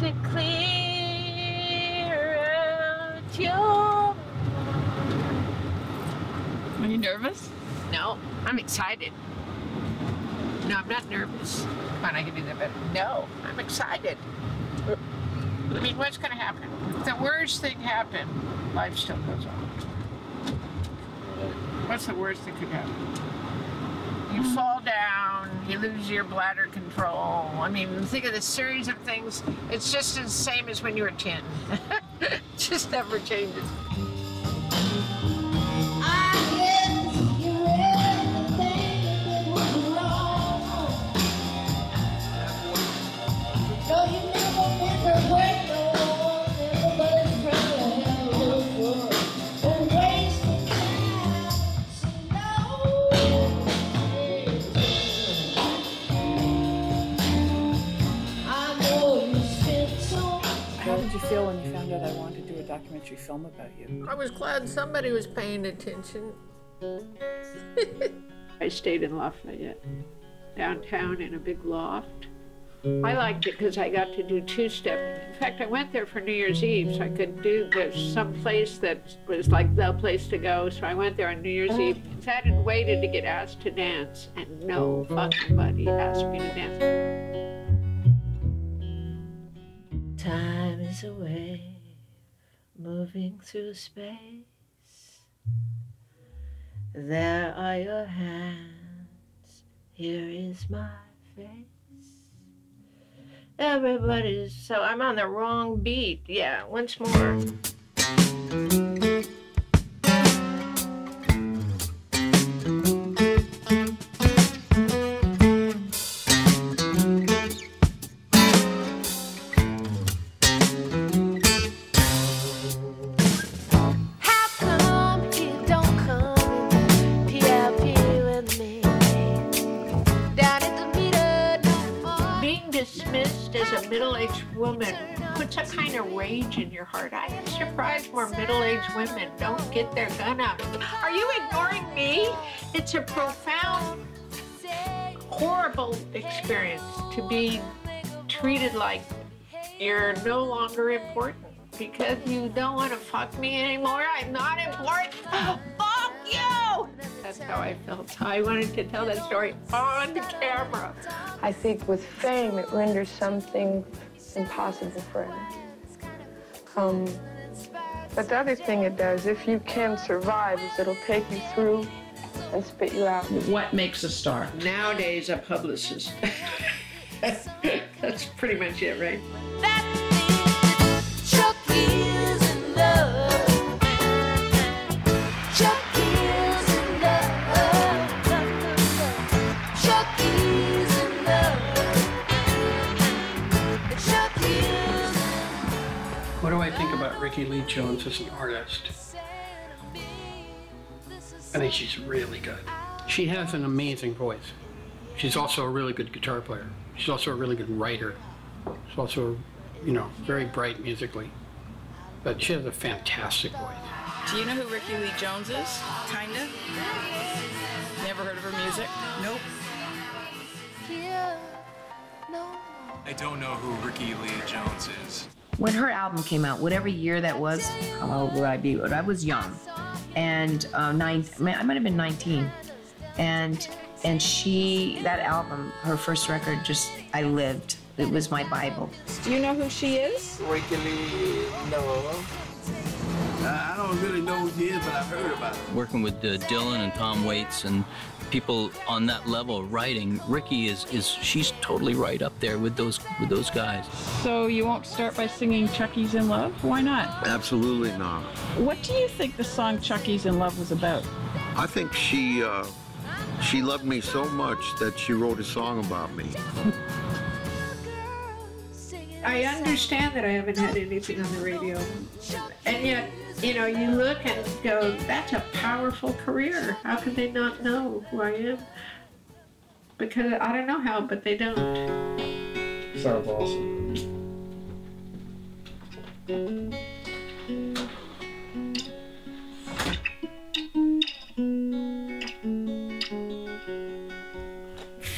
to clear out your... Are you nervous? No, I'm excited. No, I'm not nervous. Come on, I can do that better. No, I'm excited. I mean, what's going to happen? If the worst thing happened, life still goes on. What's the worst that could happen? You fall down, you lose your bladder control. I mean, think of the series of things. It's just the same as when you were 10. It just never changes. How did you feel when you found out I wanted to do a documentary film about you? I was glad somebody was paying attention. I stayed in Lafayette, downtown in a big loft. I liked it because I got to do two-step. In fact, I went there for New Year's Eve, so I could do, there's some place that was like the place to go, so I went there on New Year's Eve. I hadn't waited to get asked to dance, and no fucking buddy asked me to dance. Time is a wave moving through space. There are your hands, here is my face. Everybody's, so I'm on the wrong beat. Yeah, once more. Middle-aged woman puts a kind of rage in your heart. I am surprised more middle-aged women don't get their gun out. Are you ignoring me? It's a profound, horrible experience to be treated like you're no longer important because you don't want to fuck me anymore. I'm not important. Fuck you! That's how I felt. I wanted to tell that story on camera. I think with fame, it renders something impossible for him. But the other thing it does, if you can survive, is it'll take you through and spit you out. What makes a star? Nowadays, a publicist. That's pretty much it, right? What do I think about Rickie Lee Jones as an artist? I think she's really good. She has an amazing voice. She's also a really good guitar player. She's also a really good writer. She's also, you know, very bright musically. But she has a fantastic voice. Do you know who Rickie Lee Jones is? Kinda? Never heard of her music? Nope. I don't know who Rickie Lee Jones is. When her album came out, whatever year that was, how old would I be? I was young, and I might have been 19, and that album, her first record, just I lived. It was my Bible. Do you know who she is? Rickie Lee, no. I don't really know who she is, but I've heard about her. Working with Dylan and Tom Waits and people on that level writing, Rickie she's totally right up there with those guys. So you won't start by singing Chucky's in Love? Why not? Absolutely not. What do you think the song Chucky's in Love was about? I think she loved me so much that she wrote a song about me. I understand that I haven't had anything on the radio, and yet, you know, you look and go, that's a powerful career. How could they not know who I am? Because I don't know how, but they don't. Sounds awesome.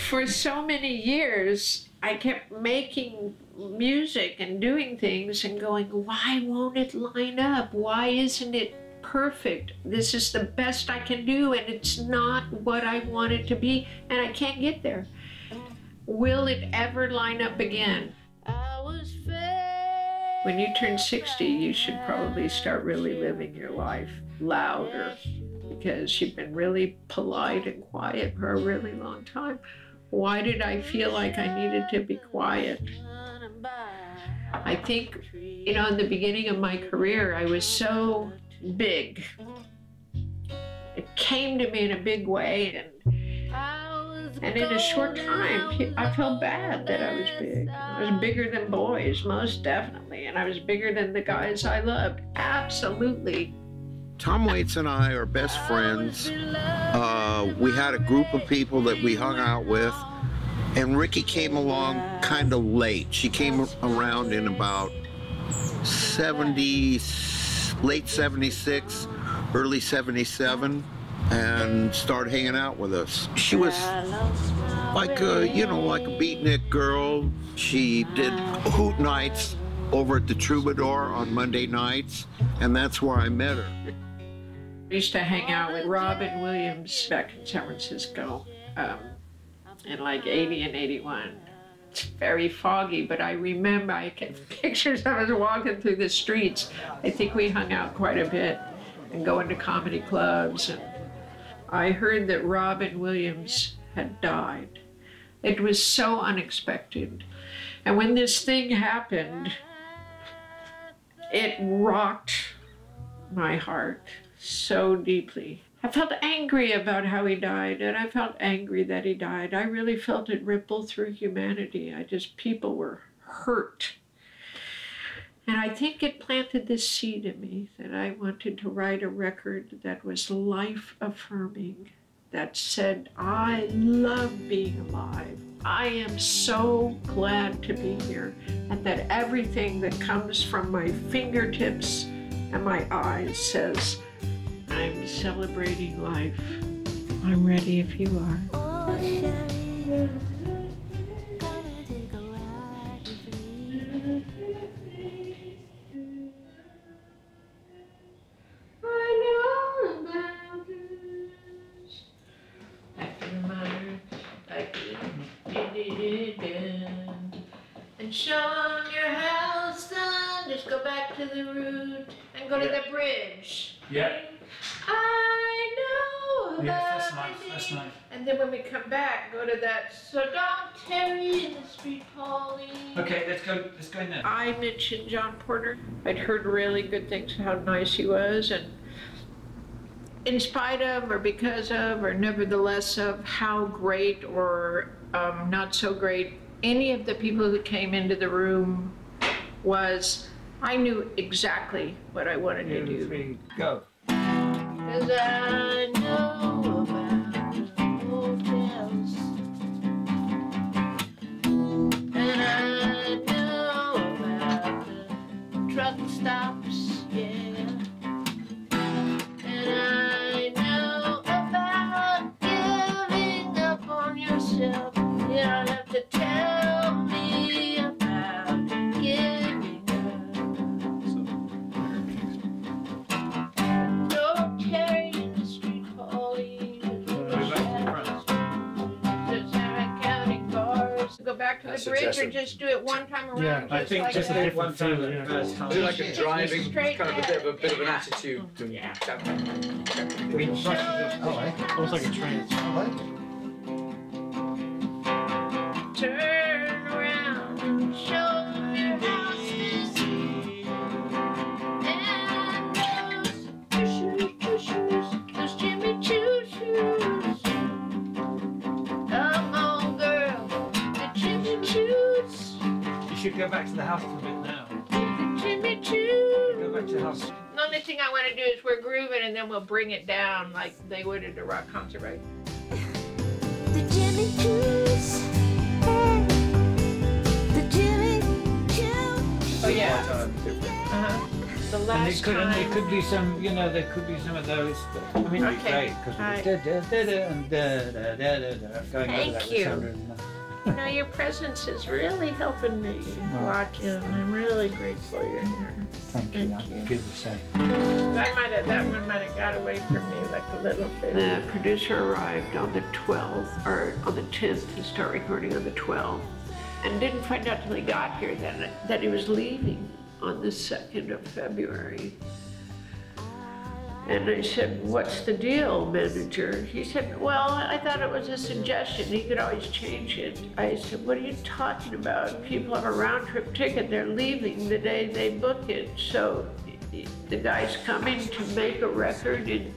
For so many years, I kept making music and doing things and going, why won't it line up? Why isn't it perfect? This is the best I can do, and it's not what I want it to be, and I can't get there. Will it ever line up again? When you turn 60, you should probably start really living your life louder, because you've been really polite and quiet for a really long time. Why did I feel like I needed to be quiet? I think, you know, in the beginning of my career, I was so big. It came to me in a big way, and in a short time, I felt bad that I was big. I was bigger than boys, most definitely, and I was bigger than the guys I loved, absolutely. Tom Waits and I are best friends. We had a group of people that we hung out with, and Rickie came along kind of late. She came around in about late 76, early 77, and started hanging out with us. She was like a, you know, like a beatnik girl. She did hoot nights over at the Troubadour on Monday nights, and that's where I met her. I used to hang out with Robin Williams back in San Francisco in like 80 and 81. It's very foggy, but I remember I get pictures of us walking through the streets. I think we hung out quite a bit and going to comedy clubs. And I heard that Robin Williams had died. It was so unexpected. And when this thing happened, it rocked my heart so deeply. I felt angry about how he died, and I felt angry that he died. I really felt it ripple through humanity. People were hurt. And I think it planted this seed in me that I wanted to write a record that was life-affirming, that said, I love being alive. I am so glad to be here, and that everything that comes from my fingertips and my eyes says, I'm celebrating life. I'm ready if you are. And show 'em your house, son. Just go back to the root and go to the bridge. Yeah. I know. Yeah, that's nice. That's nice. And then when we come back, go to that. So don't tarry in the street, Pauline. Okay, let's go in there. I mentioned John Porter. I'd heard really good things, how nice he was, and in spite of, or because of, or nevertheless of how great or not so great any of the people who came into the room was, I knew exactly what I wanted to do. 2, 3, go. 'Cause I know about the hotels, and I know about the truck stops, yeah, and I know about giving up on yourself. You don't have to tell me about giving up. Don't tarry in the street, Pauline. County cars. Go back to the bridge, or just do it one time around. Yeah, I think like just a that. different feel the first time. Do like a driving, Straight kind of a ahead. bit of an attitude. Yeah. Almost like a trance. Turn around and show 'em your house is and those Jimmy Choo shoes. Come on, girl, the Jimmy Choos. You should go back to the house for a bit now. The Jimmy Choo. Go back to the house. The only thing I want to do is we're grooving and then we'll bring it down like they would at a rock concert, right? The Jimmy Choos. The Jimmy Choo. Oh yeah. The And last there could be some, you know, there could be some of those. I mean, it'd be Okay. great because All right. da da da da and da da da da da going over that Thank with you. Sandra and You know, your presence is really helping me a lot, Jim. I'm really grateful you're here. Thank you. I feel the same. That one might have got away from me like a little bit. The producer arrived on the 12th, or on the 10th to start recording on the 12th, and didn't find out till he got here that he was leaving on the 2nd of February. And I said, "What's the deal, manager?" He said, "Well, I thought it was a suggestion. He could always change it." I said, "What are you talking about? People have a round-trip ticket. They're leaving the day they book it. So the guy's coming to make a record in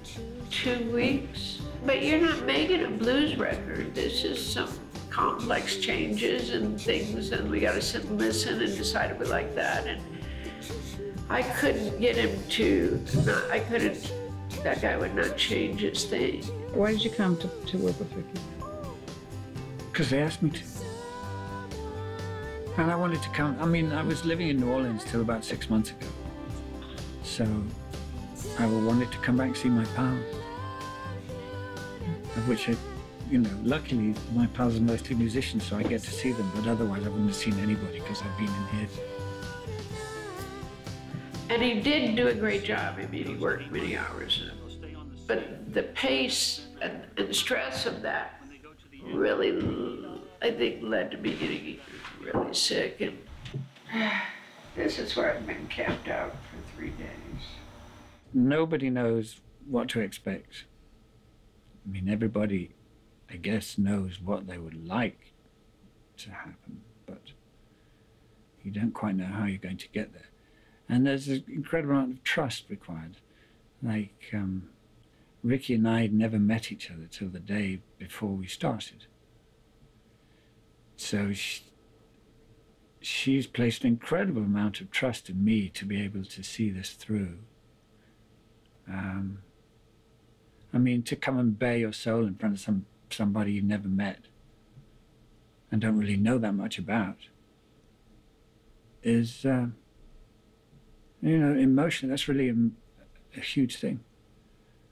2 weeks. But you're not making a blues record. This is some complex changes and things, and we got to sit and listen and decide if we like that." And I couldn't get him to, that guy would not change his thing. Why did you come to work with Rickie? Because they asked me to. And I wanted to come. I mean, I was living in New Orleans till about 6 months ago. So I wanted to come back and see my pals. Of which, luckily my pals are mostly musicians, so I get to see them, but otherwise I wouldn't have seen anybody because I've been in here. And he did do a great job. I mean, he worked many hours. But the pace and stress of that really, I think, led to me getting really sick. And this is where I've been camped out for 3 days. Nobody knows what to expect. I mean, everybody, I guess, knows what they would like to happen, but you don't quite know how you're going to get there. And there's an incredible amount of trust required. Like, Rickie and I had never met each other till the day before we started. So she's placed an incredible amount of trust in me to be able to see this through. I mean, to come and bare your soul in front of somebody you've never met and don't really know that much about is, emotion. That's really a huge thing.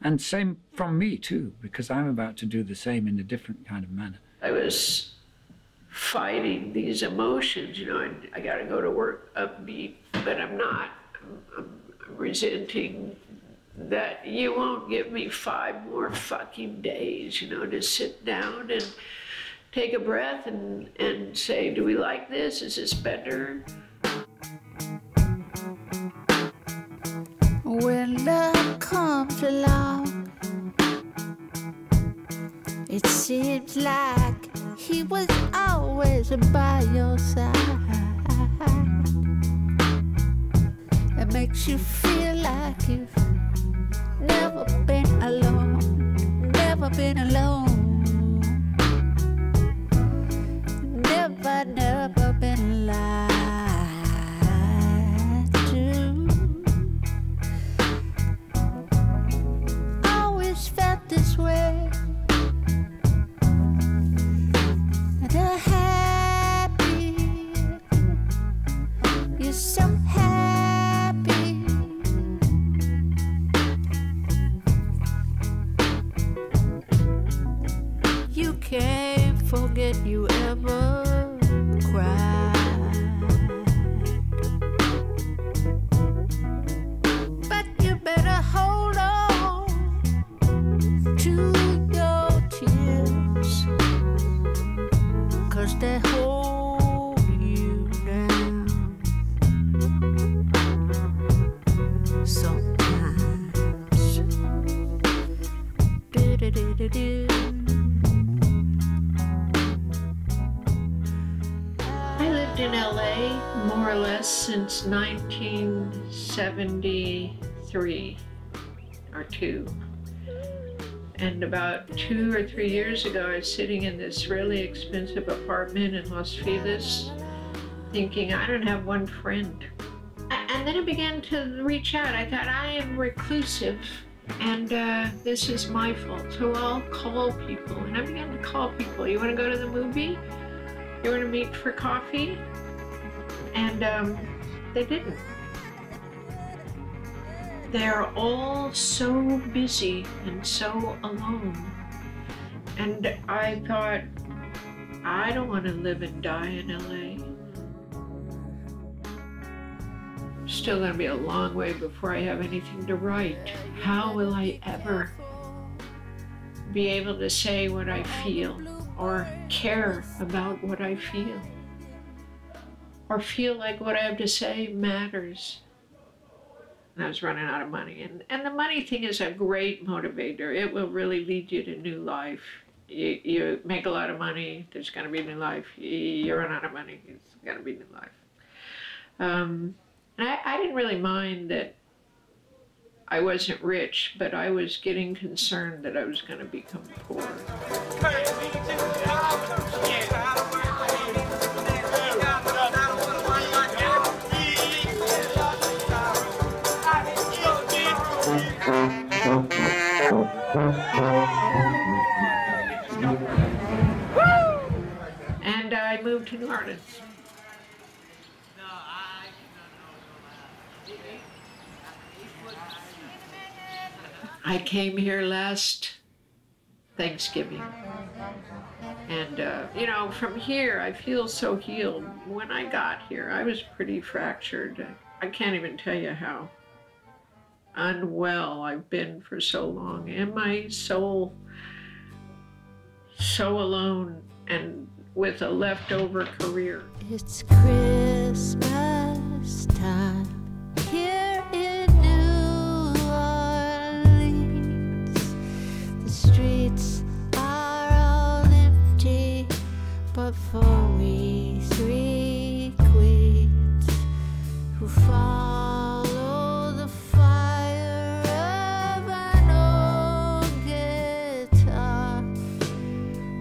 And same from me too, because I'm about to do the same in a different kind of manner. I was fighting these emotions, I gotta go to work upbeat, but I'm not. I'm resenting that you won't give me 5 more fucking days, to sit down and take a breath and say, do we like this? Is this better? When love comes along, it seems like he was always by your side. It makes you feel like you've never been alone, never been alone, never been lied to. Always felt this way. The happy, you're so happy. You can't forget you ever cried. But you better hold on to your tears, 'cause they hold you down sometimes. Do-do-do-do-do. I lived in LA more or less since 1973 or 2. And about 2 or 3 years ago, I was sitting in this really expensive apartment in Los Feliz, thinking, I don't have one friend. And then I began to reach out. I thought, I am reclusive, and this is my fault. So I'll call people. And I began to call people. You want to go to the movie? You want to meet for coffee? And they didn't. They're all so busy and so alone. And I thought, I don't want to live and die in LA. Still gonna be a long way before I have anything to write. How will I ever be able to say what I feel or care about what I feel or feel like what I have to say matters? And I was running out of money. And the money thing is a great motivator. It will really lead you to new life. You make a lot of money, there's gonna be new life. You run out of money, it's gonna be new life. I didn't really mind that I wasn't rich, but I was getting concerned that I was going to become poor. And I moved to New Orleans. I came here last Thanksgiving. And, you know, from here, I feel so healed. When I got here, I was pretty fractured. I can't even tell you how unwell I've been for so long. And my soul so alone and with a leftover career. It's Christmas time here in New Orleans. The streets are all empty, but for we three queens who follow the fire of an old guitar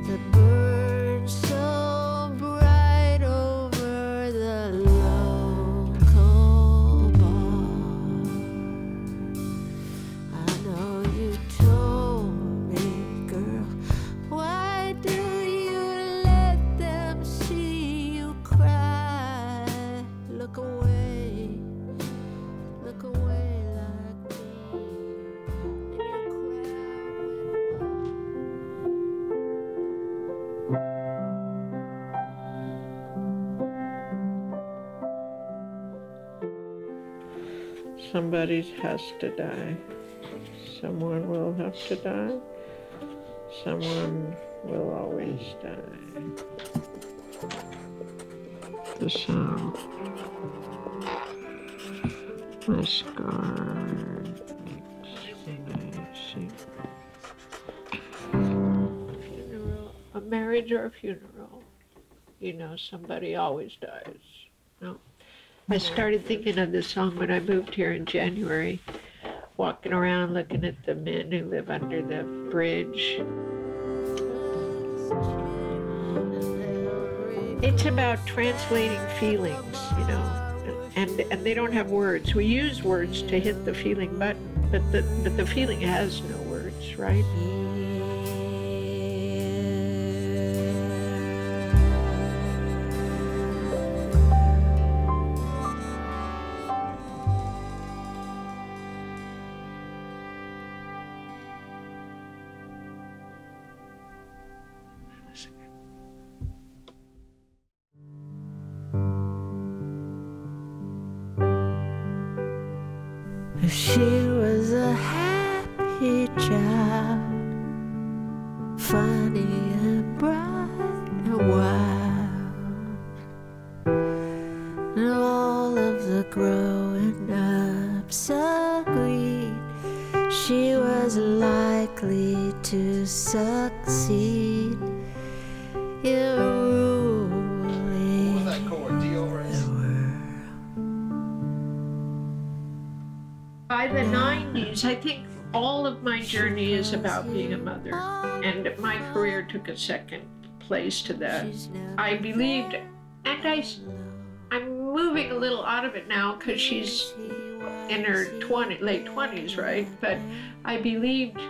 that burns so bright over the local bar. I know you told me, girl, why do you let them see you cry? Look away like me, and you Somebody has to die. Someone will have to die. Someone will always die. The sound. My scar makes me sing. Funeral, a marriage or a funeral. You know, somebody always dies. No. I started thinking of this song when I moved here in January, walking around looking at the men who live under the bridge. It's about translating feelings, you know, and they don't have words. We use words to hit the feeling button, but the feeling has no words, right? She was a happy child, funny and bright and wild, and all of the growing ups agreed she was likely to succeed in ruling the world. By the 90s, I think all of my journey is about being a mother, and my career took a second place to that. I believed, and I'm moving a little out of it now because she's in her late 20s, right? But I believed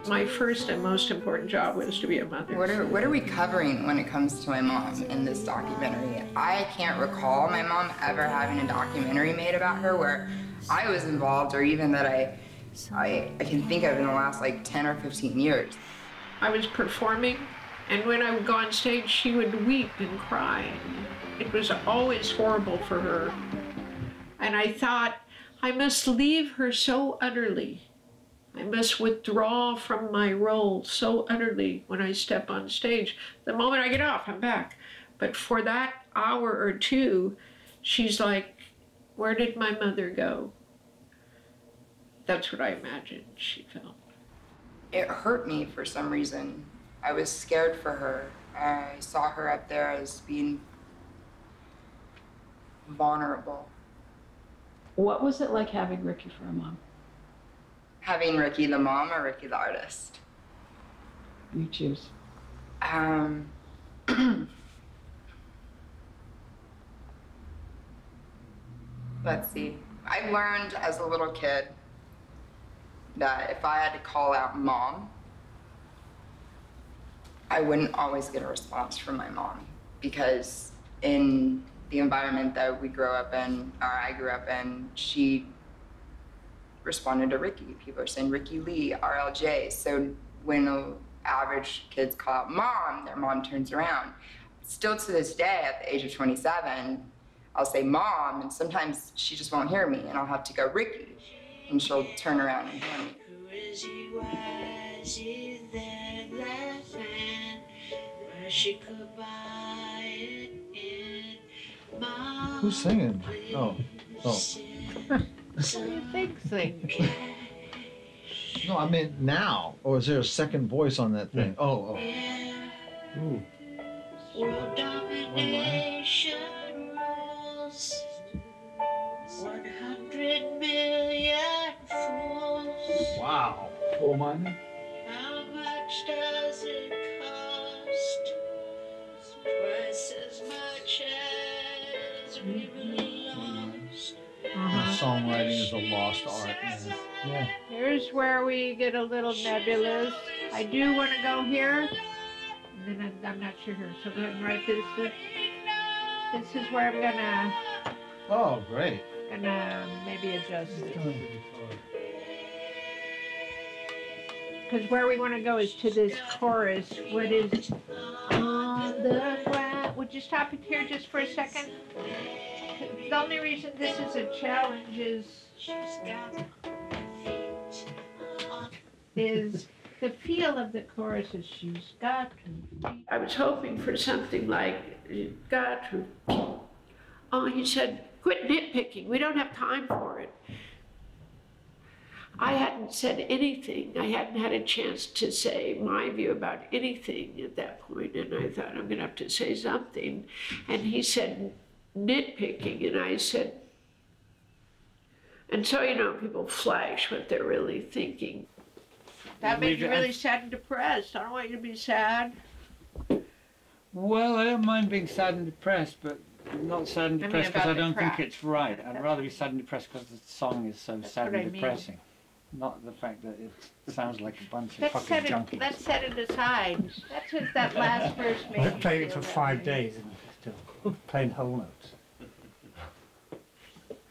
my first and most important job was to be a mother. What are we covering when it comes to my mom in this documentary? I can't recall my mom ever having a documentary made about her where I was involved, or even that I can think of in the last like 10 or 15 years. I was performing And when I would go on stage, she would weep and cry. It was always horrible for her. And I thought, I must leave her so utterly. I must withdraw from my role so utterly when I step on stage. The moment I get off, I'm back. But for that hour or two, she's like, where did my mother go? That's what I imagined she felt. It hurt me for some reason. I was scared for her. I saw her up there as being vulnerable. What was it like having Rickie for a mom? Having Rickie the mom or Rickie the artist? You choose. Let's see. I learned as a little kid that if I had to call out mom, I wouldn't always get a response from my mom, because in the environment that we grew up in, or I grew up in, she responded to Rickie. People are saying Rickie Lee, RLJ. So when average kids call out mom, their mom turns around. Still to this day, at the age of 27, I'll say mom, and sometimes she just won't hear me, and I'll have to go Rickie, and she'll turn around and hear me. Who's singing? Oh. What do you think sing? No, I mean now. Or is there a second voice on that thing? Oh. Ooh. World domination rules. 100 million fools. Wow. Coal mining? How much does it cost? Twice as much as we really lost. Songwriting is a lost art, man. Yeah. Here's where we get a little nebulous. I do want to go here, and then I'm not sure here. So go ahead and write this. This is where I'm gonna. Oh, great. Gonna maybe adjust it. Because where we want to go is to this chorus. What is on the ground? Would you stop it here just for a second? The only reason this is a challenge is the feel of the chorus is she's got to. I was hoping for something like, she's got to. Oh, he said, quit nitpicking. We don't have time for it. I hadn't said anything. I hadn't had a chance to say my view about anything at that point, and I thought, I'm gonna have to say something. And he said, nitpicking, and I said, and so, you know, people flash what they're really thinking. That made you really sad and depressed. I don't want you to be sad. Well, I don't mind being sad and depressed, but not sad and depressed because I don't think it's right. I'd rather be sad and depressed because the song is so sad and depressing. Not the fact that it sounds like a bunch of fucking junkies. Let's set it aside. That's what that last verse made. I've played it for 5 days and still playing whole notes.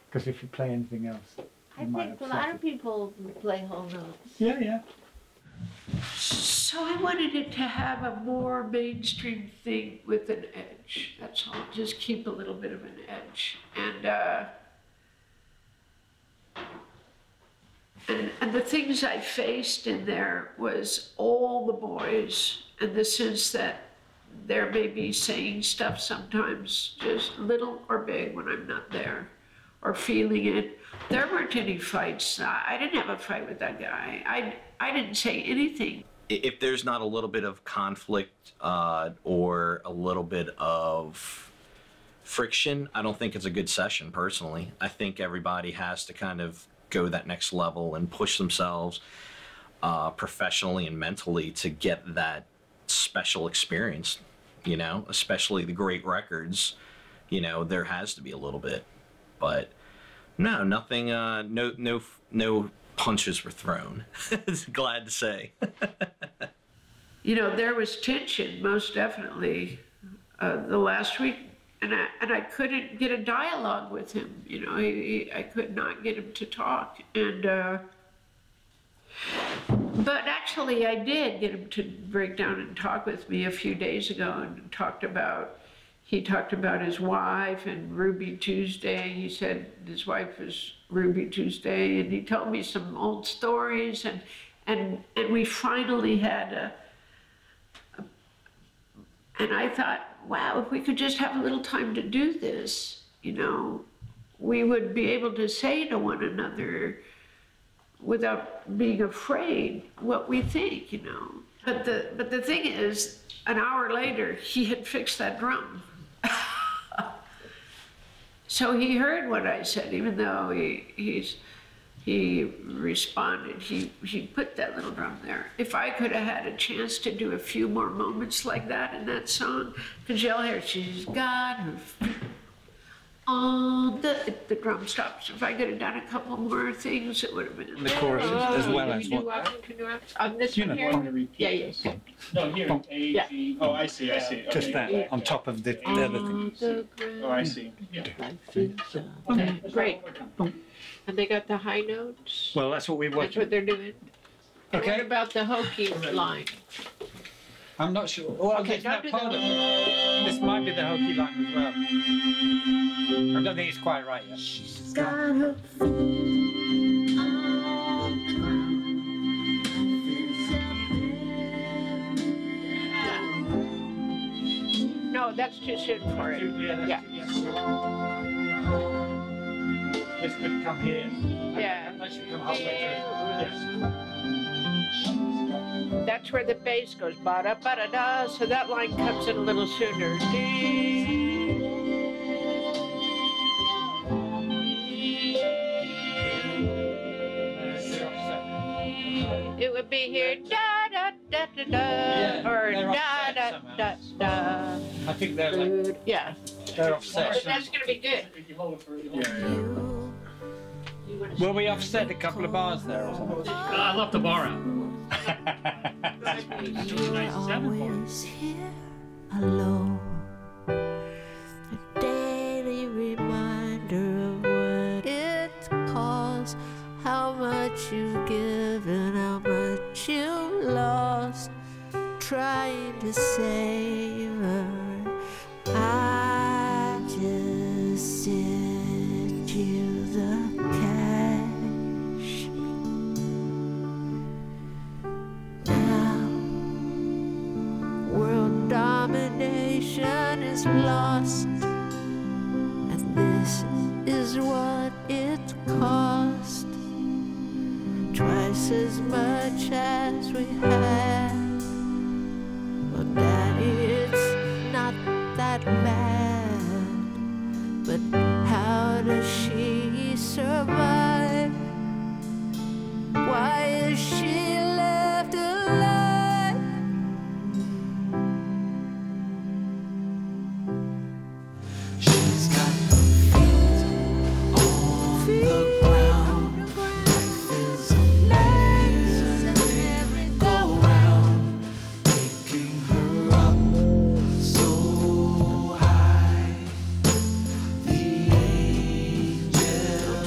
Because if you play anything else, I think a lot of people play whole notes. Yeah, yeah. So I wanted it to have a more mainstream thing with an edge. That's all. Just keep a little bit of an edge. And the things I faced in there was all the boys, in the sense that there may be saying stuff sometimes, just little or big when I'm not there, or feeling it. There weren't any fights. I didn't have a fight with that guy. I didn't say anything. If there's not a little bit of conflict or a little bit of friction, I don't think it's a good session, personally. I think everybody has to kind of go that next level and push themselves professionally and mentally to get that special experience, you know, especially the great records, you know, there has to be a little bit, but no, nothing, no punches were thrown. Glad to say. You know, there was tension, most definitely, the last week. And I couldn't get a dialogue with him, you know, I could not get him to talk. And But actually, I did get him to break down and talk with me a few days ago, and he talked about his wife and Ruby Tuesday. He said his wife was Ruby Tuesday, and he told me some old stories, and we finally had and I thought, wow, if we could just have a little time to do this, you know, we would be able to say to one another without being afraid what we think, you know. But the thing is, an hour later, he had fixed that drum. So he heard what I said, even though he responded. He put that little drum there. If I could have had a chance to do a few more moments like that in that song, because you'll hear, she's got her feet on the drum stops. If I could have done a couple more things, it would have been. The chorus as well as what? On this one here? Yeah, yes. No, here, A, G. Oh, I see. Okay. Just that, on top of the other thing. Oh, I see. Yeah. Okay, great. And they got the high notes? Well, that's what we're That's watching. what they're doing? Okay. What about the hokey line? I'm not sure. Well, Okay, it's don't not do part the- of it. This might be the hokey line as well. I don't think it's quite right yet. She's got her feet on the ground. No, that's too soon for it. Yeah. This could come here. Yeah. That should come halfway through. Yes. That's where the bass goes, ba-da-ba-da-da, so that line comes in a little sooner. It would be here, da-da-da-da-da, or da-da-da-da. I think they're like, yeah. they're offset. That's going to be good. Will we offset a couple of bars there or something? I left the bar out. Always here alone. A daily reminder of what it costs, how much you've given, how much you lost, trying to save her. I just sent you the cash. Now, world domination is lost, and this is what it cost. Twice as much as we had. Well, Daddy, it's not that bad, but how does she survive? Why is she left alive? She's got her feet on the ground. Life is a maze and merry-go-round, picking her up so high. The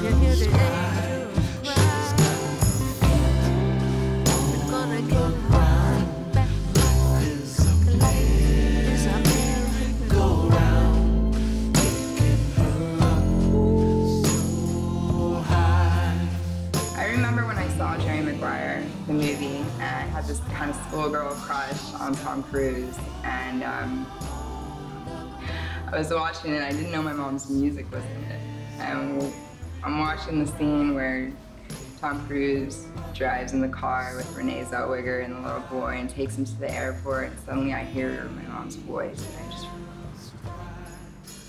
angels cry. She's got her feet on the ground. Life is a maze and merry-go-round, picking her up so high. I remember when I saw Jerry Maguire, the movie, and I had this kind of schoolgirl crush on Tom Cruise, and I was watching it, and I didn't know my mom's music was in it. And I'm watching the scene where Tom Cruise drives in the car with Renee Zellweger and the little boy and takes him to the airport, and suddenly I hear my mom's voice, and I just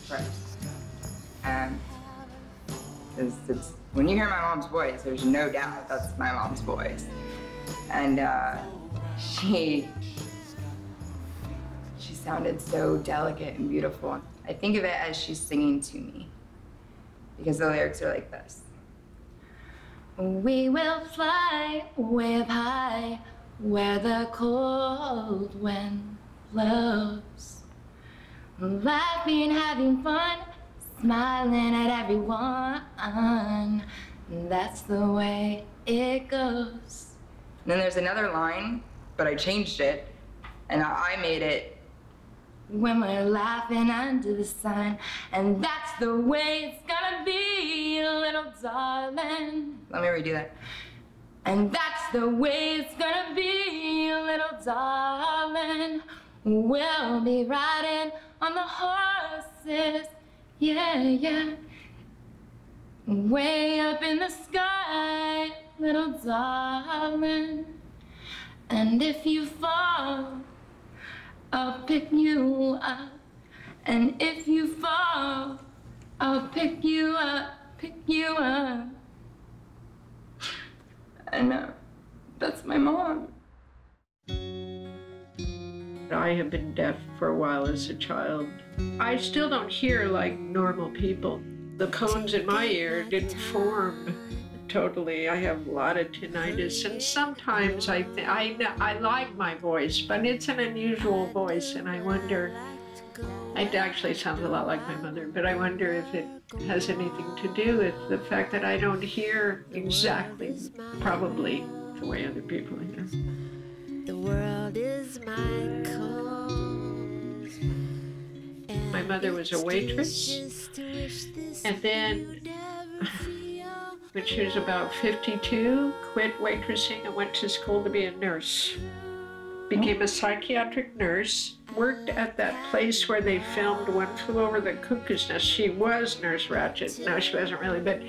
froze. It's when you hear my mom's voice, there's no doubt that's my mom's voice. And she sounded so delicate and beautiful. I think of it as she's singing to me, because the lyrics are like this. We will fly way up high, where the cold wind blows. Laughing, having fun, smiling at everyone. That's the way it goes. And then there's another line, but I changed it, and I made it, when we're laughing under the sun, and that's the way it's gonna be, little darling. Let me redo that. And that's the way it's gonna be, little darling. We'll be riding on the horses, yeah, yeah. Way up in the sky, little darling. And if you fall, I'll pick you up. And if you fall, I'll pick you up, pick you up. And that's my mom. I have been deaf for a while as a child. I still don't hear like normal people. The cones in my ear didn't form totally. I have a lot of tinnitus, and sometimes I like my voice, but it's an unusual voice, and I wonder, it actually sounds a lot like my mother, but I wonder if it has anything to do with the fact that I don't hear exactly, probably, the way other people hear. The world is my cause. My mother was a waitress, and then when she was about 52, quit waitressing and went to school to be a nurse. Became a psychiatric nurse, worked at that place where they filmed One Flew Over the Cuckoo's Nest. She was Nurse Ratched. No, she wasn't really, but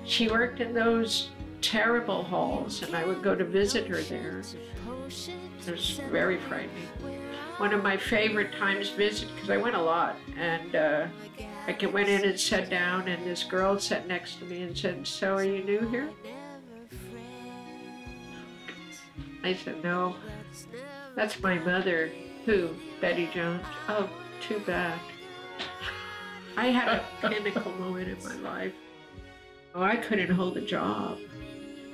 she worked in those terrible halls, and I would go to visit her there. It was very frightening. One of my favorite times to visit, because I went a lot, and I went in and sat down, and this girl sat next to me and said, "So are you new here?" I said, "No, that's my mother." "Who? Betty Jones?" "Oh, too bad." I had a pinnacle moment in my life. Oh, I couldn't hold a job.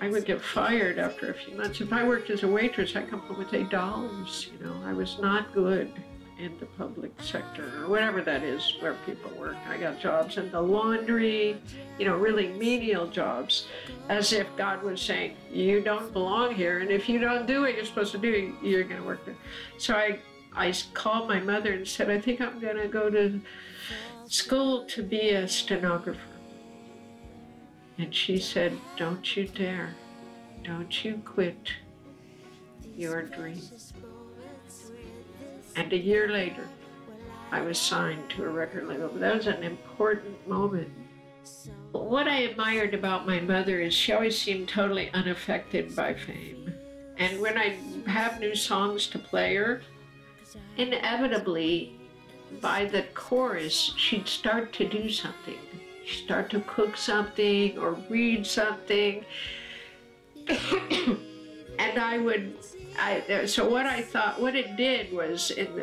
I would get fired after a few months. If I worked as a waitress, I'd come home with $8, you know. I was not good in the public sector, or whatever that is where people work. I got jobs in the laundry, you know, really menial jobs, as if God was saying, you don't belong here, and if you don't do what you're supposed to do, you're gonna work there. So I called my mother and said, "I think I'm gonna go to school to be a stenographer." And she said, "Don't you dare. Don't you quit your dream." And a year later, I was signed to a record label. But that was an important moment. What I admired about my mother is she always seemed totally unaffected by fame. And when I have new songs to play her, inevitably, by the chorus, she'd start to do something. She'd start to cook something or read something. And so what I thought, what it did was, in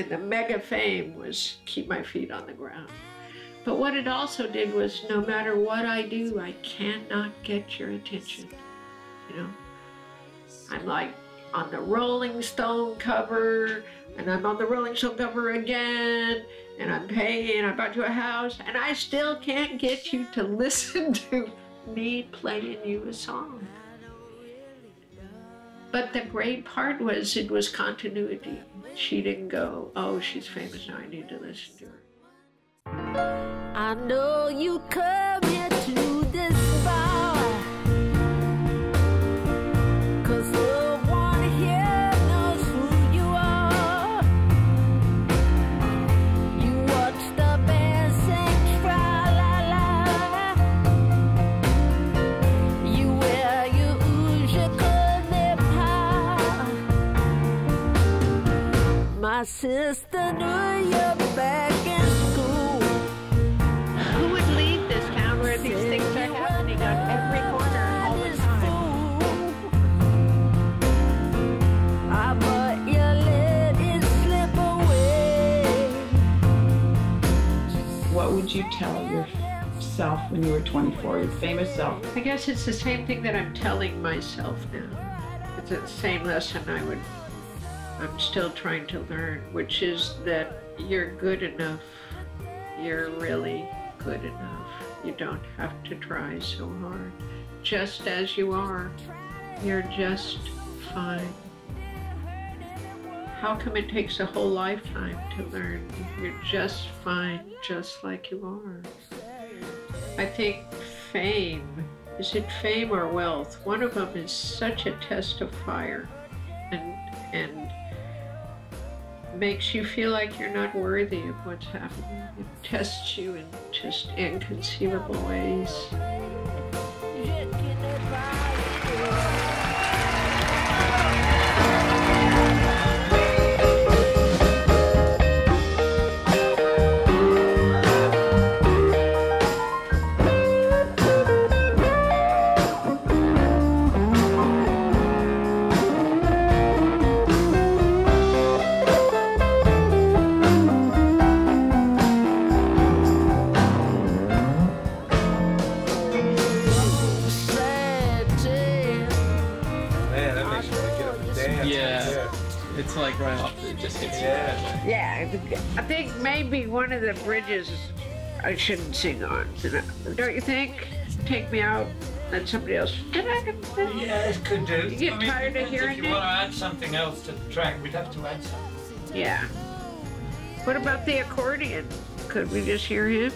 the mega fame, was keep my feet on the ground. But what it also did was, no matter what I do, I cannot get your attention, you know? I'm like on the Rolling Stone cover, and I'm on the Rolling Stone cover again, and I'm paying, I bought you a house, and I still can't get you to listen to me playing you a song. But the great part was, it was continuity. She didn't go, "Oh, she's famous now, I need to listen to her." I know you come here to this bar, 'cause no one here knows who you are. You watch the band sing tra-la-la. You wear your my sister knew you're back in school. Who would leave this town where these things are happening on every corner all the time? But you let it slip away. What would you tell yourself when you were 24, your famous self? I guess it's the same thing that I'm telling myself now. It's the same lesson I'm still trying to learn, which is that you're good enough. You're really good enough. You don't have to try so hard. Just as you are, you're just fine. How come it takes a whole lifetime to learn? You're just fine, just like you are. I think fame, is it fame or wealth? One of them is such a test of fire and makes you feel like you're not worthy of what's happening. It tests you in just inconceivable ways. It's like right off, it just hits you. Yeah, I think maybe one of the bridges I shouldn't sing on. Don't you think? Take Me Out, let somebody else. Yeah, it could do. You get tired of hearing If you want to add something else to the track, we'd have to add something. Yeah. What about the accordion? Could we just hear him?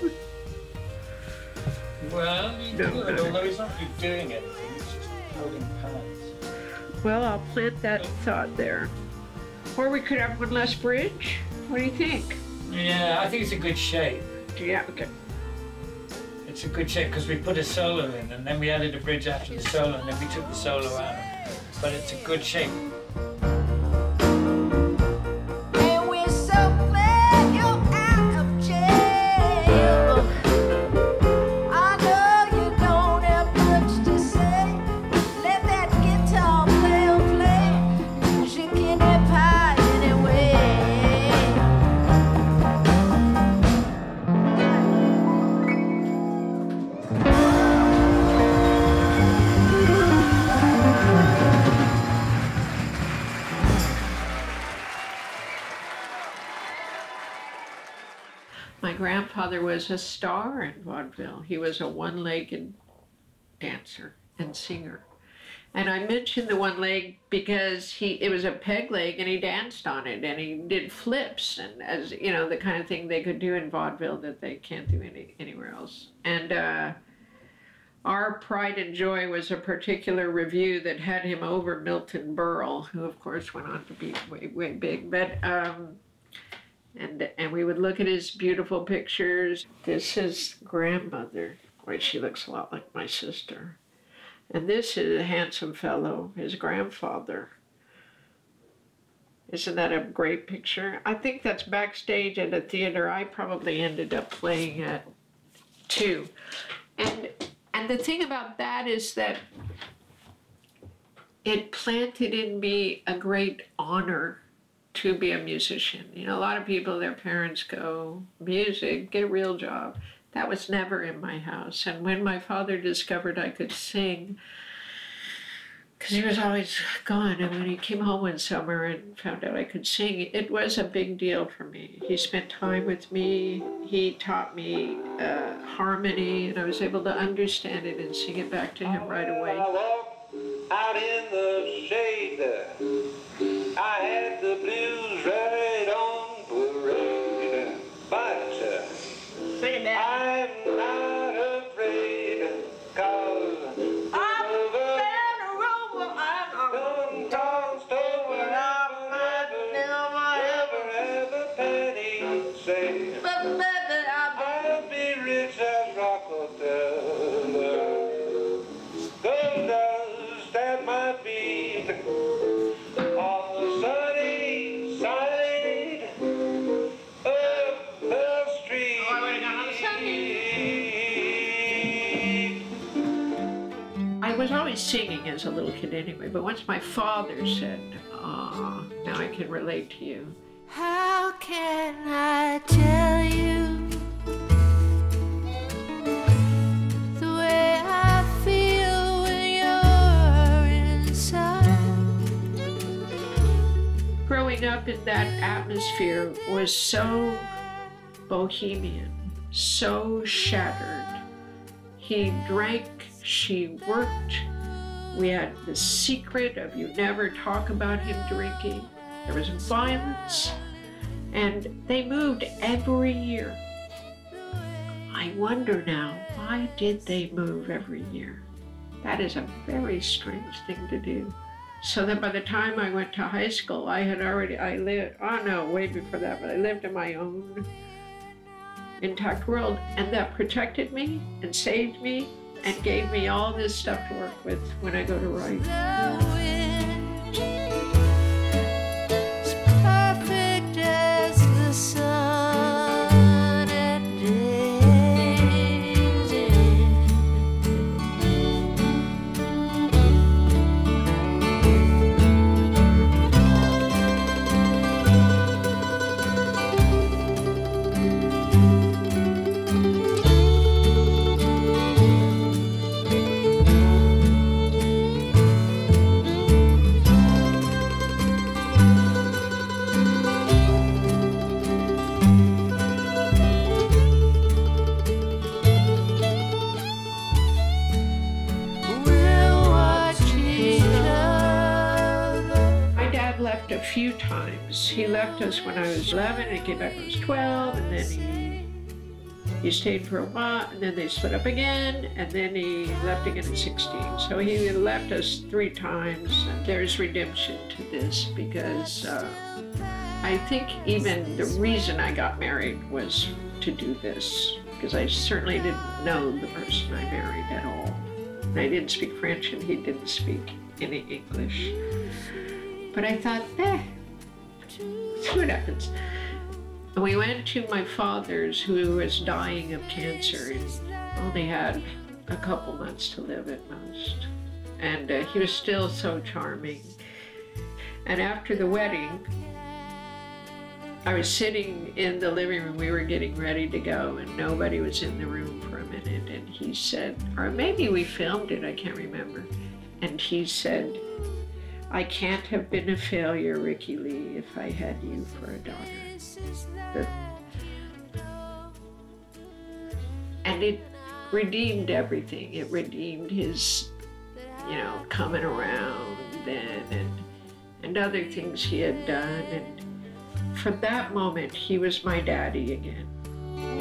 Well, you could, although he's not really doing anything, he's just holding pads. Well, I'll plant that thought there. Or we could have one less bridge. What do you think? Yeah, I think it's a good shape. Yeah, okay. It's a good shape because we put a solo in and then we added a bridge after the solo and then we took the solo out. But it's a good shape. And we're so glad you're out of jail. I know you don't have much to say. Let that guitar player play. Shaking that pie anyway. My grandfather was a star in vaudeville. He was a one-legged dancer and singer. And I mentioned the one leg because it was a peg leg and he danced on it and he did flips and, as you know, the kind of thing they could do in vaudeville that they can't do anywhere else. And Our Pride and Joy was a particular review that had him over Milton Berle, who of course went on to be way, way big. But and we would look at his beautiful pictures. This is grandmother. Boy, she looks a lot like my sister. And this is a handsome fellow, his grandfather. Isn't that a great picture? I think that's backstage at a theater I probably ended up playing at too. And the thing about that is that it planted in me a great honor to be a musician. You know, a lot of people, their parents go, music, get a real job. That was never in my house. And when my father discovered I could sing, because he was always gone, and when he came home one summer and found out I could sing, it was a big deal for me. He spent time with me. He taught me harmony, and I was able to understand it and sing it back to him right away. I walked out in the shade. I had the blues right on parade. But I'm not afraid, 'cause I'm tossed over, I've never have a penny saved. But baby, I'll be rich as Rockefeller. Gold dust at my feet on the sunny side of the street. I was always singing as a little kid anyway, but once my father said, now I can relate to you. How can I tell you the way I feel when you're inside? Growing up in that atmosphere was so bohemian, so shattered. He drank, she worked, We had the secret of you never talk about him drinking. There was violence, and they moved every year. I wonder now, why did they move every year? That is a very strange thing to do. So that by the time I went to high school, I lived, oh no, way before that, but I lived in my own intact world, and that protected me and saved me and gave me all this stuff to work with when I go to write. A few times. He left us when I was 11 and came back when I was 12, and then he stayed for a while, and then they split up again, and then he left again at 16. So he left us 3 times. There's redemption to this because I think even the reason I got married was to do this, because I certainly didn't know the person I married at all. And I didn't speak French and he didn't speak any English. But I thought, see what happens. And we went to my father's, who was dying of cancer and only had a couple months to live at most. And he was still so charming. And after the wedding, I was sitting in the living room, we were getting ready to go, and nobody was in the room for a minute. And he said, or maybe we filmed it, I can't remember. And he said, "I can't have been a failure, Rickie Lee, if I had you for a daughter." And it redeemed everything. It redeemed his, coming around then and other things he had done. And from that moment, he was my daddy again.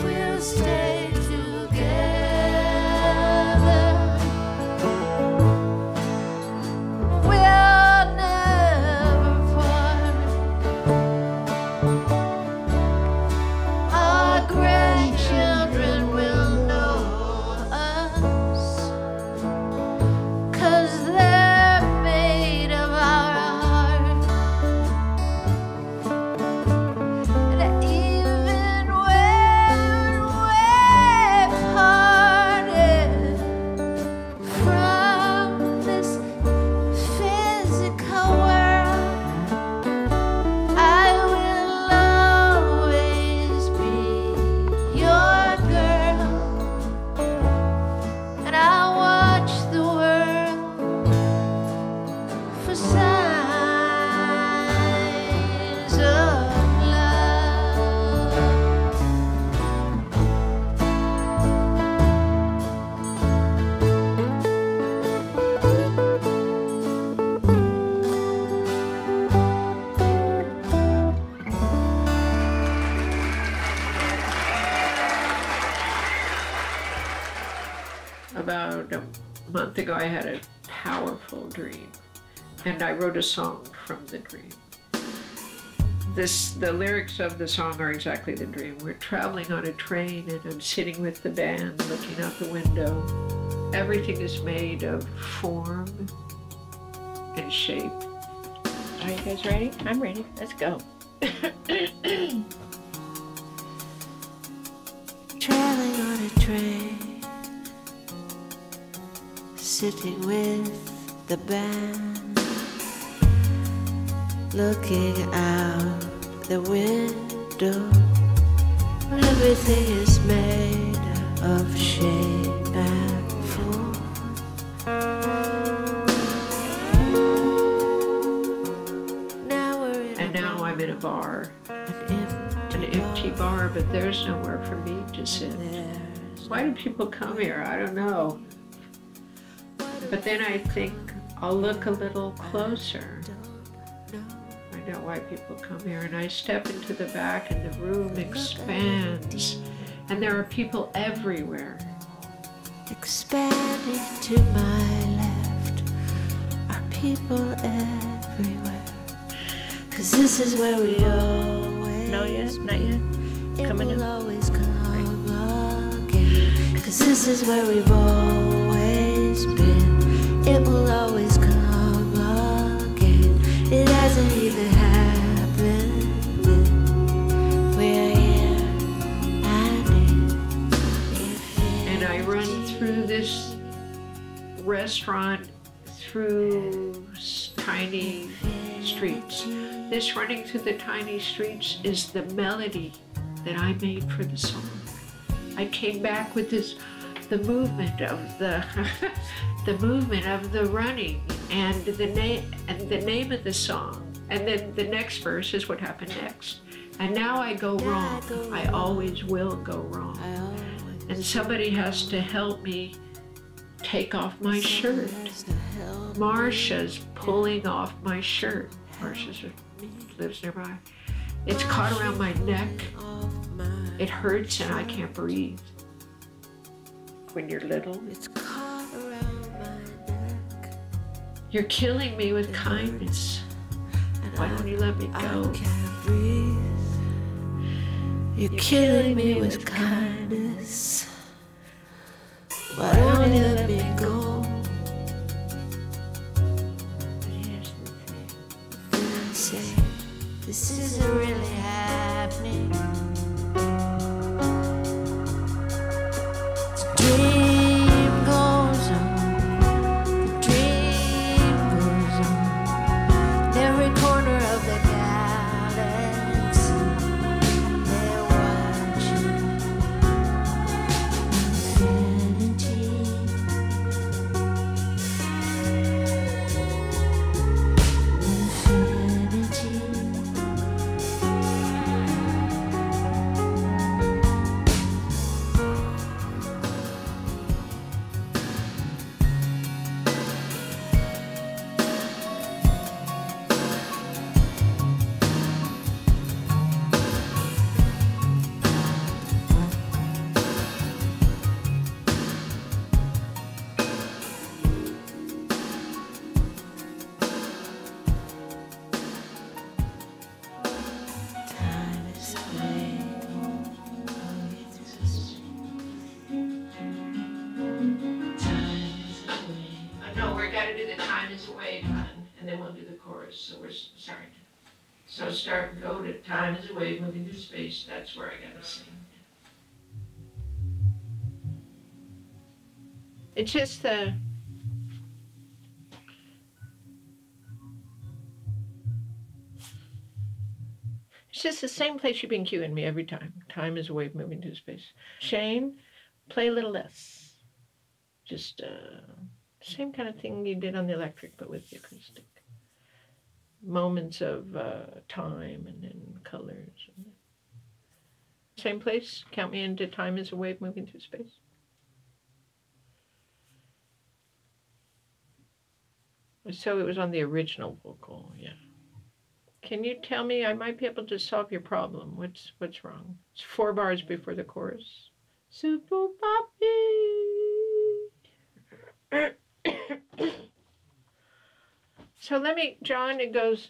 We'll stay together. About a month ago, I had a powerful dream, and I wrote a song from the dream. The lyrics of the song are exactly the dream. We're traveling on a train, and I'm sitting with the band, looking out the window. Everything is made of form and shape. Are you guys ready? I'm ready. Let's go. Traveling on a train, sitting with the band, looking out the window. Everything is made of shape and form. Now I'm in a bar, an empty bar, but there's nowhere for me to sit. Why do people come here? I don't know. But then I think, I'll look a little closer. Find out why people come here, and I step into the back and the room expands, and there are people everywhere. Expanding to my left are people everywhere. 'Cause this is where we always. No yet? Not yet? It Coming will in? always come again. 'Cause this is where we've always been. It will always come again. It hasn't even happened yet. We're here And I run through this restaurant, through tiny streets. This running through the tiny streets is the melody that I made for the song. I came back with this, the movement of the, the movement of the running, and the name of the song, and then the next verse is what happened next. And now I go wrong. I always will go wrong. And somebody has to help me take off my shirt. Marsha's pulling off my shirt. Marsha lives nearby. It's caught around my neck. It hurts and I can't breathe. When you're little, you're killing me with kindness. Why don't you let me go? You're killing me with kindness. Why don't you let me go? Say, this isn't really happening. The dream goes on. The dream goes on. Every corner of the galaxy, they're watching. So we're sorry. So start, go to time is a wave moving through space. That's where I gotta sing. It's just the same place you've been cueing me every time. Time is a wave moving through space. Shane, play a little less. Just same kind of thing you did on the electric, but with the acoustic. Moments of time and then colors. Same place, count me into time is a wave moving through space. So it was on the original vocal, yeah. Can you tell me, I might be able to solve your problem. What's wrong? It's 4 bars before the chorus. Super Poppy. So let me, John, it goes,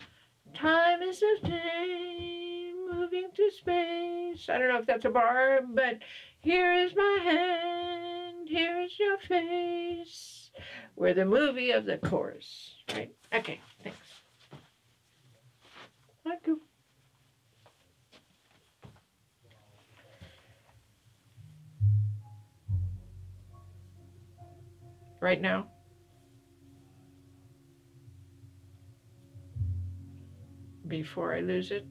time is a flame moving through space. I don't know if that's a bar, but here is my hand, here is your face. We're the movie of the chorus, right? Okay, thanks. Thank you. Right now? Before I lose it,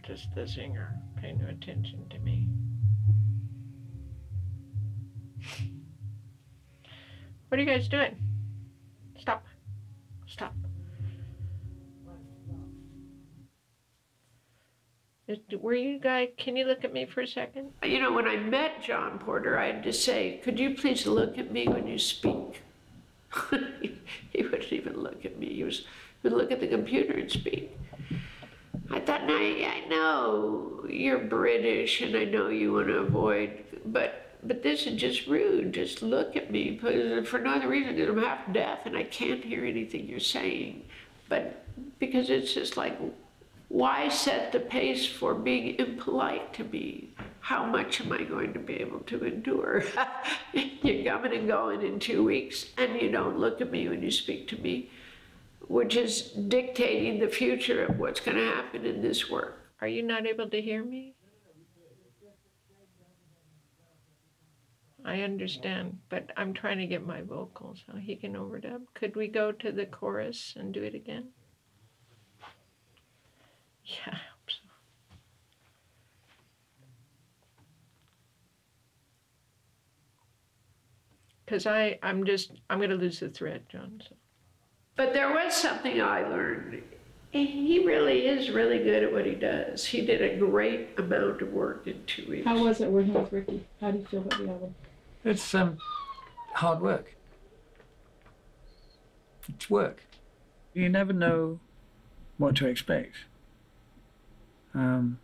just the singer, pay no attention to me. What are you guys doing? Stop. Stop. Were you guys, can you look at me for a second? You know, when I met John Porter, I had to say, could you please look at me when you speak? He wouldn't even look at me. He would look at the computer and speak. I thought, I know you're British and I know you want to avoid, but this is just rude. Just look at me for no other reason than I'm half deaf and I can't hear anything you're saying. But because it's just like, why set the pace for being impolite to me? How much am I going to be able to endure? You're coming and going in 2 weeks and you don't look at me when you speak to me, which is dictating the future of what's going to happen in this work. Are you not able to hear me? I understand, but I'm trying to get my vocals so he can overdub. Could we go to the chorus and do it again? Yeah, I hope so. Because I'm going to lose the thread, John. So. But there was something I learned. He really is really good at what he does. He did a great amount of work in 2 weeks. How was it working with Rickie? How do you feel about the album? It's hard work. It's work. You never know what to expect. And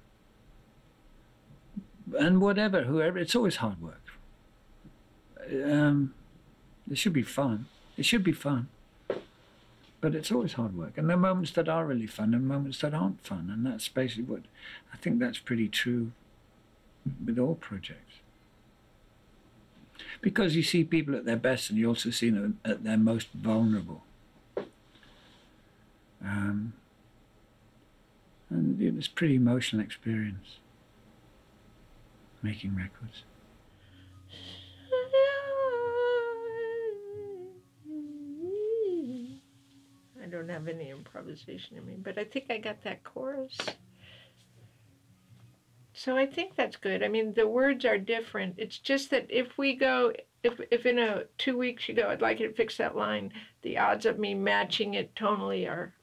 whoever, it's always hard work. It should be fun. It should be fun. But it's always hard work. And there are moments that are really fun and moments that aren't fun. And that's basically what, I think that's pretty true with all projects. Because you see people at their best and you also see them at their most vulnerable. And it's a pretty emotional experience, making records. I don't have any improvisation in me, but I think I got that chorus. So I think that's good. I mean, the words are different. It's just that if we go, if in 2 weeks you go, I'd like you to fix that line, the odds of me matching it tonally are.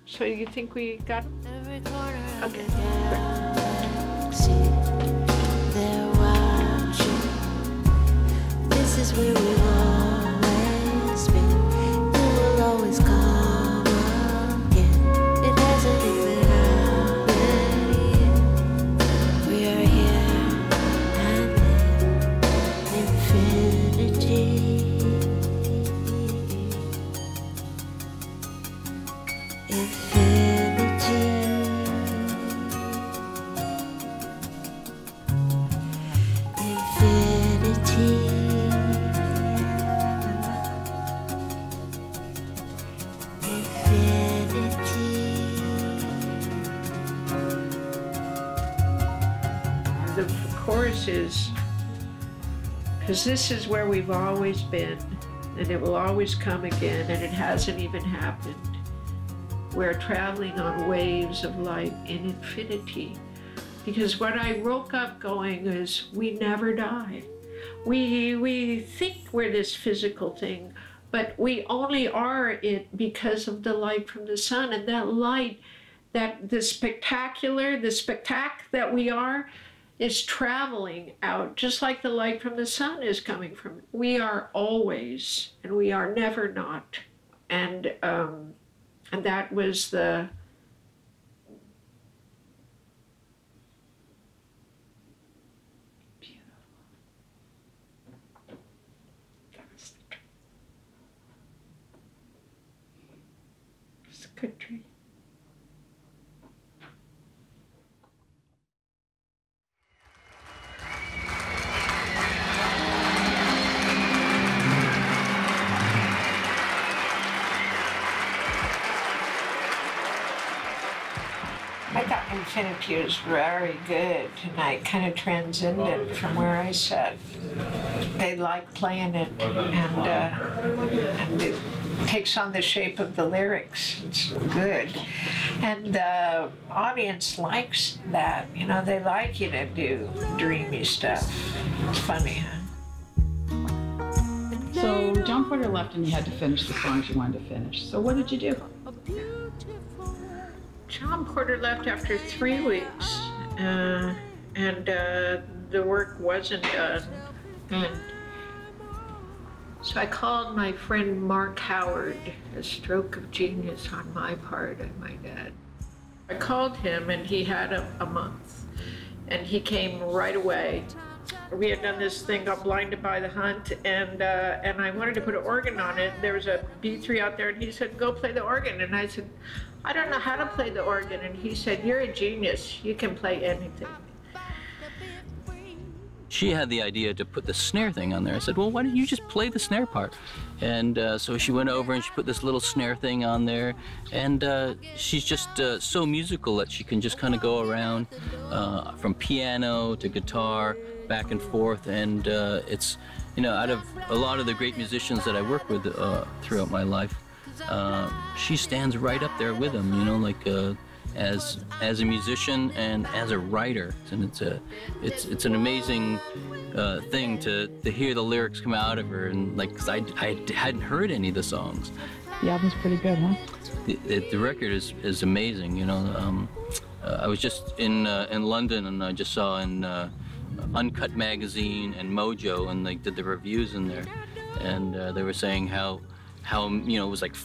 So you think we got? Okay. They're watching. This is where we've always been. You will always come again. It hasn't even happened yet. We are here and in infinity. The chorus is, because this is where we've always been, and it will always come again, and it hasn't even happened. We're traveling on waves of light in infinity. Because what I woke up going is, we never die. We think we're this physical thing, but we only are it because of the light from the sun, and that light, the spectac that we are, is traveling out, just like the light from the sun is coming from. We are always, and we are never not. And that was the good tree. I thought Infinity was very good tonight, kind of transcendent from where I sat. They like playing it, and it takes on the shape of the lyrics. It's good. And the audience likes that. You know, they like you to do dreamy stuff. It's funny, huh? So John Porter left and you had to finish the songs you wanted to finish. So what did you do? John Porter left after 3 weeks, and the work wasn't done. And So I called my friend Mark Howard, a stroke of genius on my part, I might add. I called him and he had a month, and he came right away. We had done this thing called Blinded by the Hunt, and I wanted to put an organ on it. There was a B3 out there, and he said, go play the organ. And I said, I don't know how to play the organ. And he said, you're a genius, you can play anything. She had the idea to put the snare thing on there. I said, well, why don't you just play the snare part? And so she went over and she put this little snare thing on there. And she's just so musical that she can just kind of go around from piano to guitar, back and forth. And it's, you know, out of a lot of the great musicians that I work with throughout my life, she stands right up there with them, you know, like as a musician and as a writer. And it's an amazing thing to hear the lyrics come out of her, and like, because I hadn't heard any of the songs. The album's pretty good, huh? The record is amazing, you know. I was just in London, and I just saw in Uncut magazine and Mojo, and they did the reviews in there, and they were saying how you know, it was like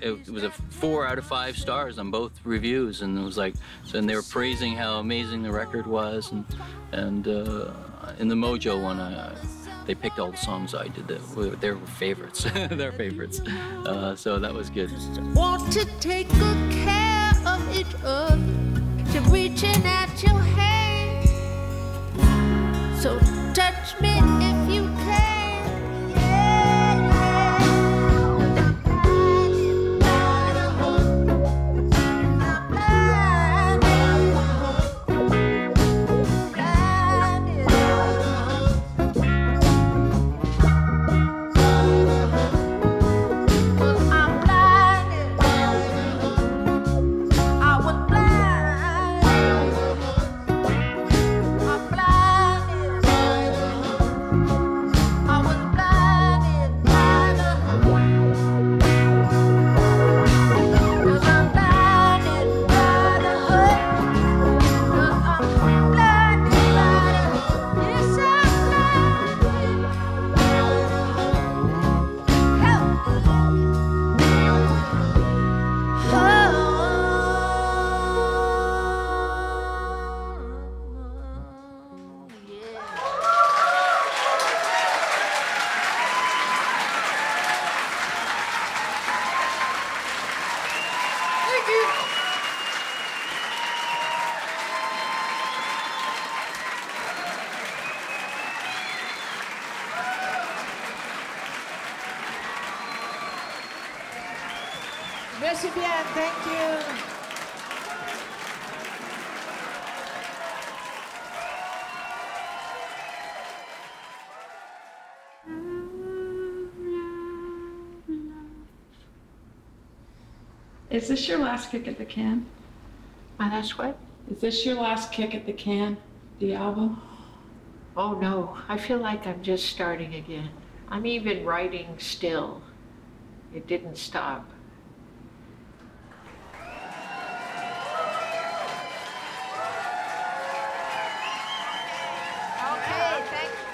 it was a 4 out of 5 stars on both reviews, and it was like, and they were praising how amazing the record was, and in the Mojo one, they picked all the songs I did that were their favorites, their favorites, so that was good. Want to take good care of each other, to reaching at your hand, so touch me if you can. Merci bien, thank you. Is this your last kick at the can? My last what? Is this your last kick at the can, the album? Oh no, I feel like I'm just starting again. I'm even writing still. It didn't stop. Okay, thank you.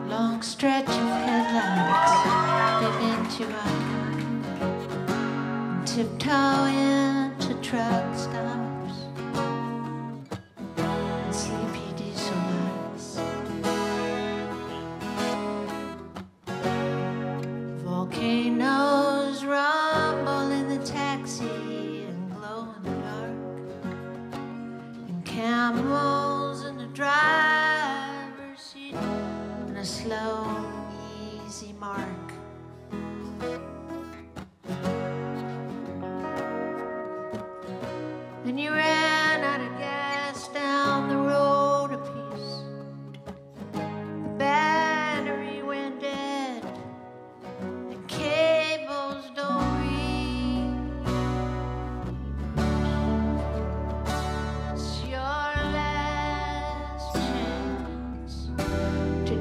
Long stretch of headlights fit into our tiptoe into truck stops and sleepy diesel lights. Volcanoes rumble in the taxi and glow in the dark, and camels in the driver's seat, and a slow, easy mark. And you ran out of gas down the road a piece,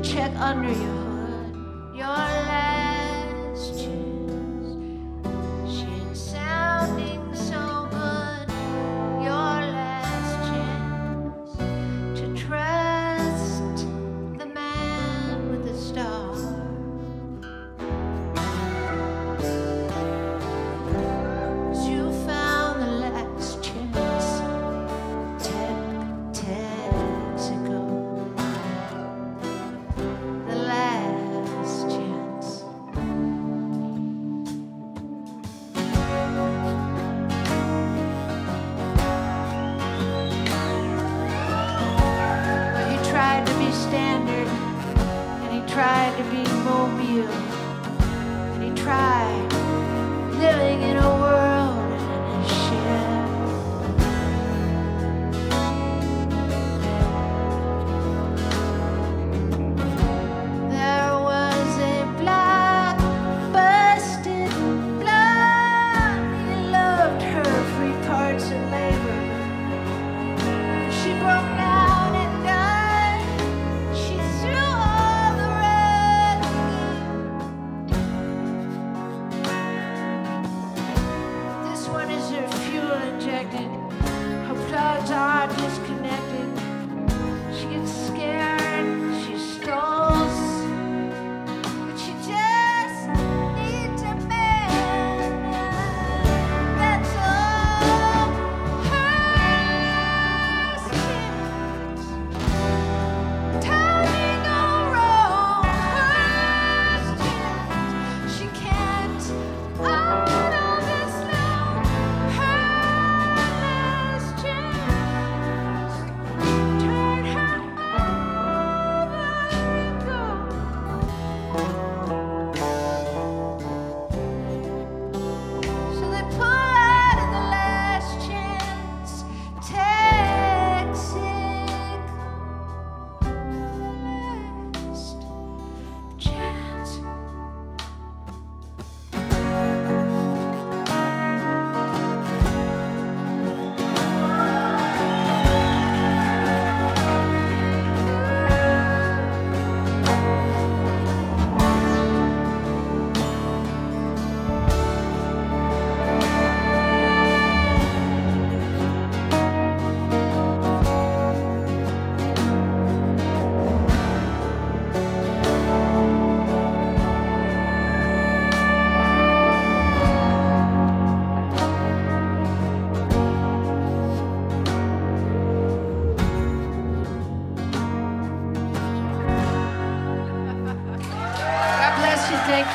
check under your hood. Your last chance. She ain't sounding so good. Your last chance to trust the man with the star. 'Cause you found the last chance. Texaco. The last chance. Well, he tried to be standard, and he tried to be mobile, and he tried living in a world in a shed. There was a blood-busted blood. He loved her free parts of labor. She broke down and died. She threw all the red. This one is her fuel injected. Her plugs are disconnected. She gets scared. She stalls. But she just needs a man. That's all. Hers chance. Timing all wrong. Hers chance. She can't out of this long. Her last chance. Turn her over and go. So they pull out of the last chance. Texaco. Last chance. God bless you. Thank you.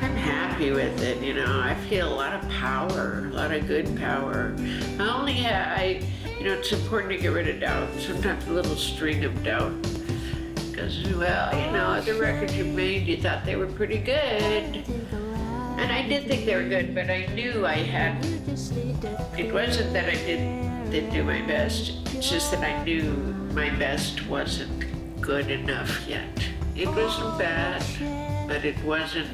I'm happy with it, you know. I feel a lot of power, a lot of good power. It's important to get rid of doubt. Sometimes a little string of doubt. Because, well, you know, other records you've made, you thought they were pretty good. And I did think they were good, but I knew I had, it wasn't that I didn't do my best. It's just that I knew my best wasn't good enough yet. It wasn't bad, but it wasn't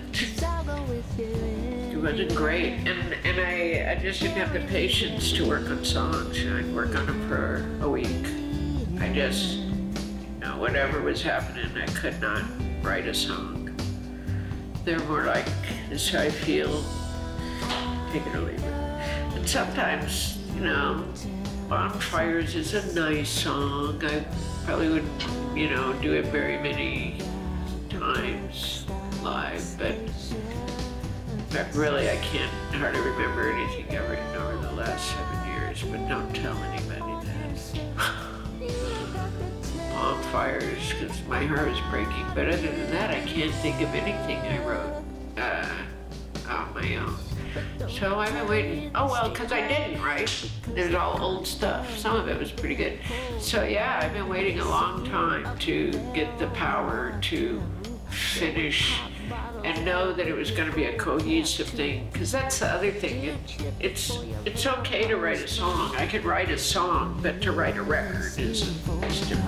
great. And I just didn't have the patience to work on songs. I'd work on them for a week. I just, whatever was happening, I could not write a song. They're more like, this is how I feel, take it or leave it. And sometimes, Bonfires is a nice song. I probably wouldn't, do it very many times live, but really I can't hardly remember anything I've written over the last 7 years, but don't tell anybody that. Bonfires, because my heart is breaking, but other than that, I can't think of anything I wrote on my own. So I've been waiting, because I didn't write. There's all old stuff. Some of it was pretty good. So yeah, I've been waiting a long time to get the power to finish and know that it was going to be a cohesive thing, because that's the other thing. It's okay to write a song. I could write a song, but to write a record is different.